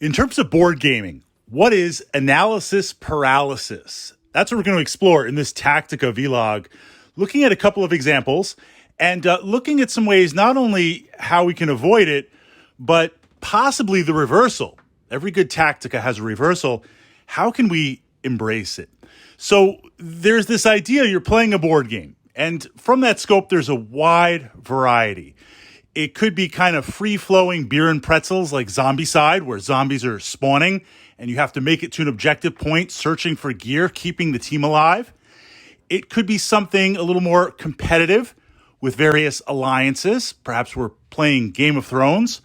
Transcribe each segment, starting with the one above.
In terms of board gaming, what is analysis paralysis? That's what we're going to explore in this Tactica vlog, looking at a couple of examples and looking at some ways not only how we can avoid it, but possibly the reversal. Every good Tactica has a reversal. How can we embrace it? So there's this idea you're playing a board game, and from that scope, there's a wide variety. It could be kind of free-flowing beer and pretzels like Zombicide, where zombies are spawning, and you have to make it to an objective point, searching for gear, keeping the team alive. It could be something a little more competitive with various alliances. Perhaps we're playing Game of Thrones.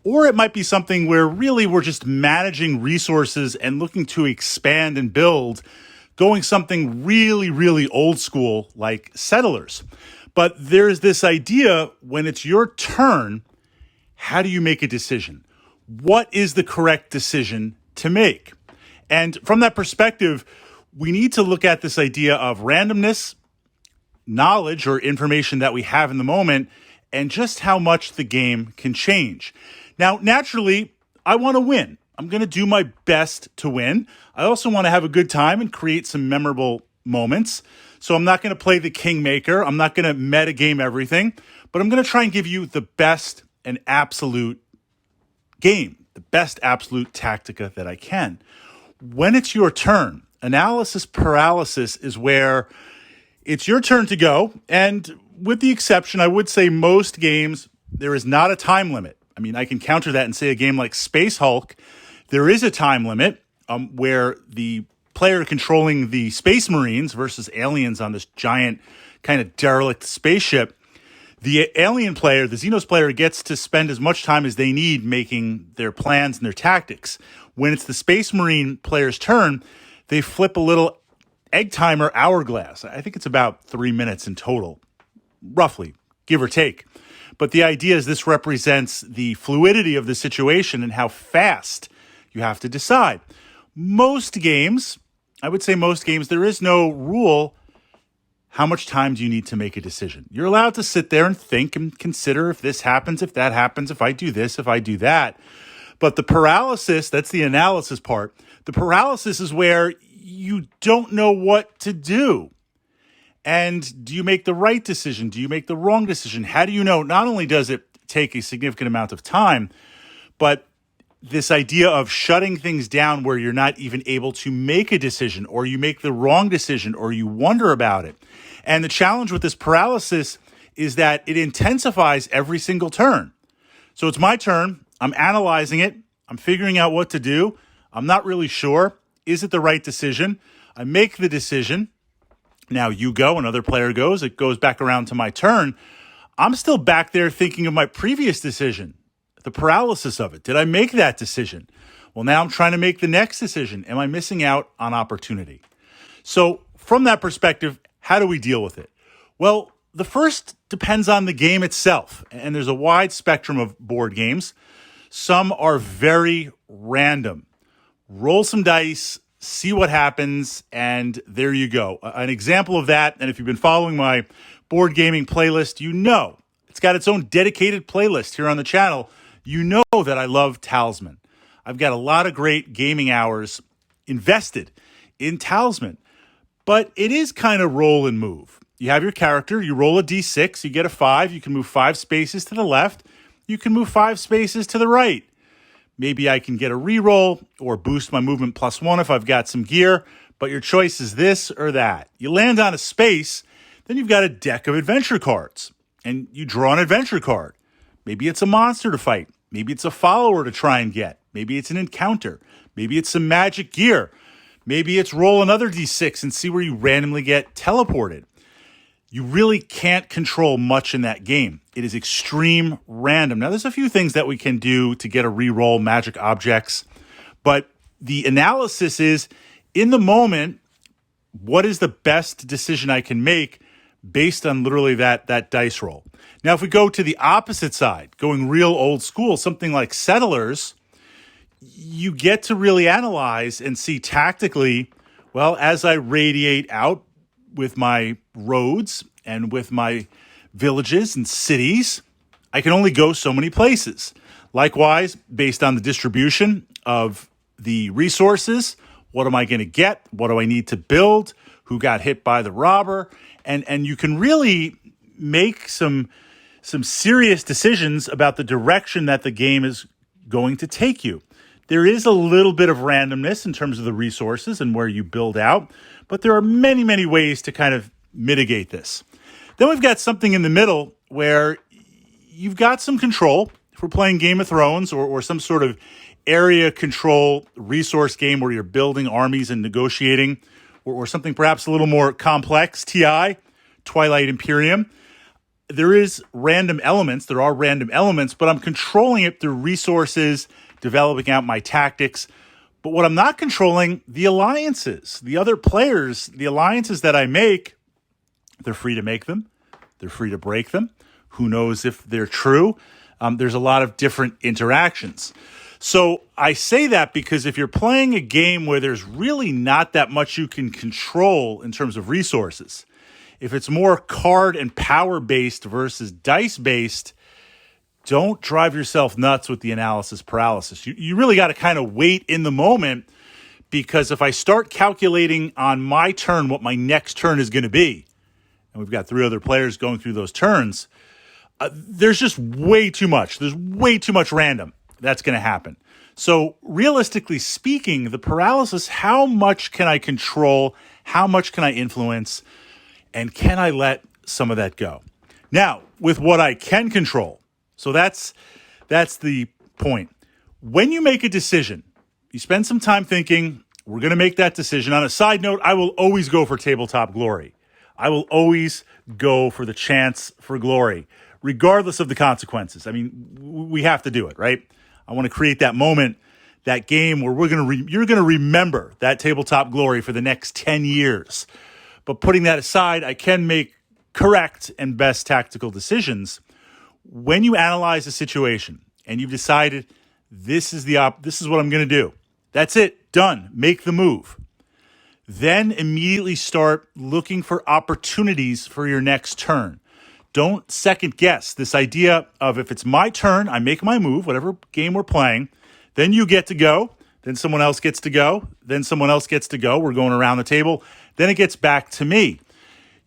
Or it might be something where really we're just managing resources and looking to expand and build, going something really, really old school like Settlers. But there's this idea when it's your turn, how do you make a decision? What is the correct decision to make? And from that perspective, we need to look at this idea of randomness, knowledge or information that we have in the moment, and just how much the game can change. Now, naturally, I want to win. I'm going to do my best to win. I also want to have a good time and create some memorable moments. So I'm not going to play the kingmaker. I'm not going to metagame everything, but I'm going to try and give you the best and absolute game, the best absolute Tactica that I can. When it's your turn, analysis paralysis is where it's your turn to go. And with the exception, I would say most games, there is not a time limit. I mean, I can counter that and say a game like Space Hulk, there is a time limit where the player controlling the Space Marines versus aliens on this giant kind of derelict spaceship, the alien player, the Xenos player, gets to spend as much time as they need making their plans and their tactics. When it's the Space Marine player's turn, they flip a little egg timer hourglass. I think it's about 3 minutes in total, roughly, give or take. But the idea is this represents the fluidity of the situation and how fast you have to decide. Most games, I would say most games, there is no rule. How much time do you need to make a decision? You're allowed to sit there and think and consider if this happens, if that happens, if I do this, if I do that. But the paralysis, that's the analysis part. The paralysis is where you don't know what to do. And do you make the right decision? Do you make the wrong decision? How do you know? Not only does it take a significant amount of time, but this idea of shutting things down where you're not even able to make a decision, or you make the wrong decision, or you wonder about it. And the challenge with this paralysis is that it intensifies every single turn. So it's my turn. I'm analyzing it. I'm figuring out what to do. I'm not really sure. Is it the right decision? I make the decision. Now you go, another player goes. It goes back around to my turn. I'm still back there thinking of my previous decision, the paralysis of it. Did I make that decision? Well, now I'm trying to make the next decision. Am I missing out on opportunity? So from that perspective, how do we deal with it? Well, the first depends on the game itself. And there's a wide spectrum of board games. Some are very random. Roll some dice, see what happens, and there you go. An example of that, and if you've been following my board gaming playlist, you know it's got its own dedicated playlist here on the channel. You know that I love Talisman. I've got a lot of great gaming hours invested in Talisman, but it is kind of roll and move. You have your character, you roll a d6, you get a 5, you can move 5 spaces to the left, you can move 5 spaces to the right. Maybe I can get a reroll or boost my movement +1 if I've got some gear, but your choice is this or that. You land on a space, then you've got a deck of adventure cards, and you draw an adventure card. Maybe it's a monster to fight. Maybe it's a follower to try and get. Maybe it's an encounter. Maybe it's some magic gear. Maybe it's roll another d6 and see where you randomly get teleported. You really can't control much in that game. It is extreme random. Now, there's a few things that we can do to get a reroll, magic objects, but the analysis is, in the moment, what is the best decision I can make based on literally that dice roll? Now, if we go to the opposite side, going real old school, something like Settlers, you get to really analyze and see tactically, well, as I radiate out with my roads and with my villages and cities, I can only go so many places. Likewise, based on the distribution of the resources, what am I going to get? What do I need to build? Who got hit by the robber? And you can really make some serious decisions about the direction that the game is going to take you. There is a little bit of randomness in terms of the resources and where you build out, but there are many, many ways to kind of mitigate this. Then we've got something in the middle where you've got some control. If we're playing Game of Thrones or some sort of area control resource game where you're building armies and negotiating, or something perhaps a little more complex, TI, Twilight Imperium, there are random elements, but I'm controlling it through resources, developing out my tactics. But what I'm not controlling, the alliances, the other players, the alliances that I make, they're free to make them. They're free to break them. Who knows if they're true? There's a lot of different interactions. So I say that because if you're playing a game where there's really not that much you can control in terms of resources, if it's more card and power-based versus dice-based, don't drive yourself nuts with the analysis paralysis. You really got to kind of wait in the moment, because if I start calculating on my turn what my next turn is going to be, and we've got 3 other players going through those turns, there's just way too much. There's way too much random that's going to happen. So realistically speaking, the paralysis, how much can I control? How much can I influence? And can I let some of that go? Now, with what I can control, so that's the point. When you make a decision, you spend some time thinking, we're going to make that decision. On a side note, I will always go for tabletop glory. I will always go for the chance for glory, regardless of the consequences. I mean, we have to do it, right? I want to create that moment, that game where you're going to remember that tabletop glory for the next 10 years. But putting that aside, I can make correct and best tactical decisions. When you analyze a situation and you've decided this is what I'm going to do, that's it, done, make the move. Then immediately start looking for opportunities for your next turn. Don't second guess this idea of, if it's my turn, I make my move, whatever game we're playing, then you get to go, then someone else gets to go, then someone else gets to go. We're going around the table. Then it gets back to me.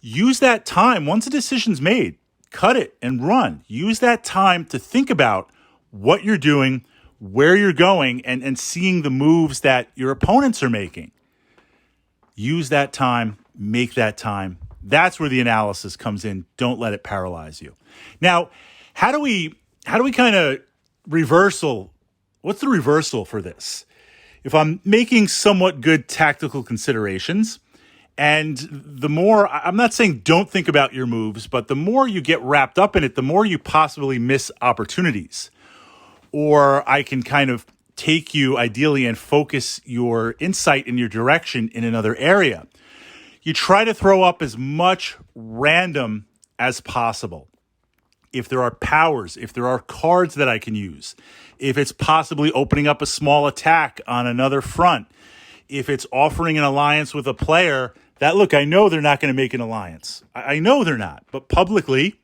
Use that time. Once a decision's made, cut it and run. Use that time to think about what you're doing, where you're going, and seeing the moves that your opponents are making. Use that time, make that time. That's where the analysis comes in. Don't let it paralyze you. Now, how do we kind of reversal? What's the reversal for this? If I'm making somewhat good tactical considerations, and the more, I'm not saying don't think about your moves, but the more you get wrapped up in it, the more you possibly miss opportunities. Or I can kind of take you ideally and focus your insight in your direction in another area. You try to throw up as much random as possible. If there are powers, if there are cards that I can use, if it's possibly opening up a small attack on another front, if it's offering an alliance with a player that, look, I know they're not going to make an alliance. I know they're not. But publicly,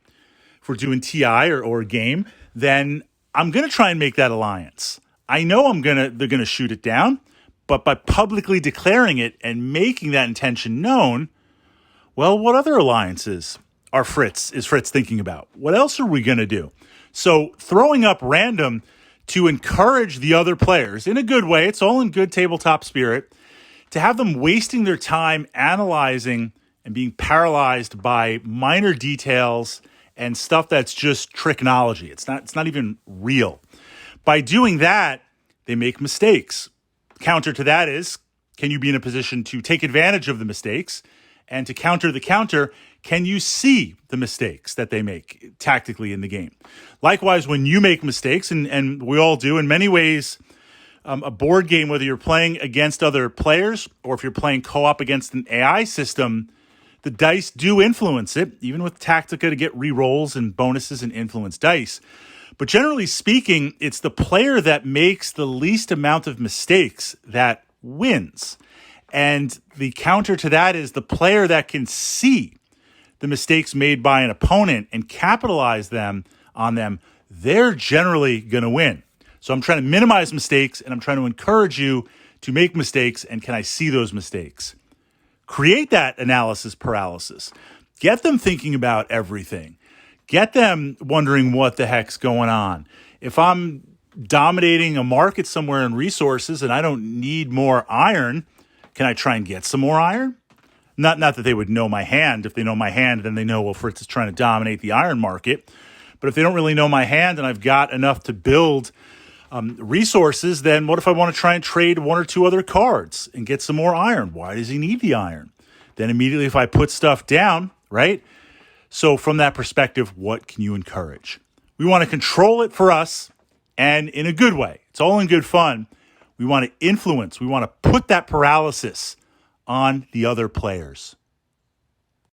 if we're doing TI or a game, then I'm going to try and make that alliance. I know they're going to shoot it down, but by publicly declaring it and making that intention known, well, what other alliances is Fritz thinking about? What else are we going to do? So throwing up random to encourage the other players in a good way, it's all in good tabletop spirit, to have them wasting their time analyzing and being paralyzed by minor details and stuff that's just tricknology. It's not even real. By doing that, they make mistakes. Counter to that is, can you be in a position to take advantage of the mistakes? And to counter the counter, can you see the mistakes that they make tactically in the game? Likewise, when you make mistakes, and we all do in many ways, a board game, whether you're playing against other players or if you're playing co-op against an AI system, the dice do influence it, even with Tactica to get re-rolls and bonuses and influence dice. But generally speaking, it's the player that makes the least amount of mistakes that wins. And the counter to that is the player that can see the mistakes made by an opponent and capitalize on them, they're generally going to win. So I'm trying to minimize mistakes, and I'm trying to encourage you to make mistakes, and can I see those mistakes? Create that analysis paralysis. Get them thinking about everything. Get them wondering what the heck's going on. If I'm dominating a market somewhere in resources and I don't need more iron, can I try and get some more iron? Not that they would know my hand. If they know my hand, then they know, well, Fritz is trying to dominate the iron market. But if they don't really know my hand and I've got enough to build resources, then what if I want to try and trade one or two other cards and get some more iron? Why does he need the iron? Then immediately if I put stuff down, right? So from that perspective, what can you encourage? We want to control it for us and in a good way. It's all in good fun. We want to influence. We want to put that paralysis on the other players.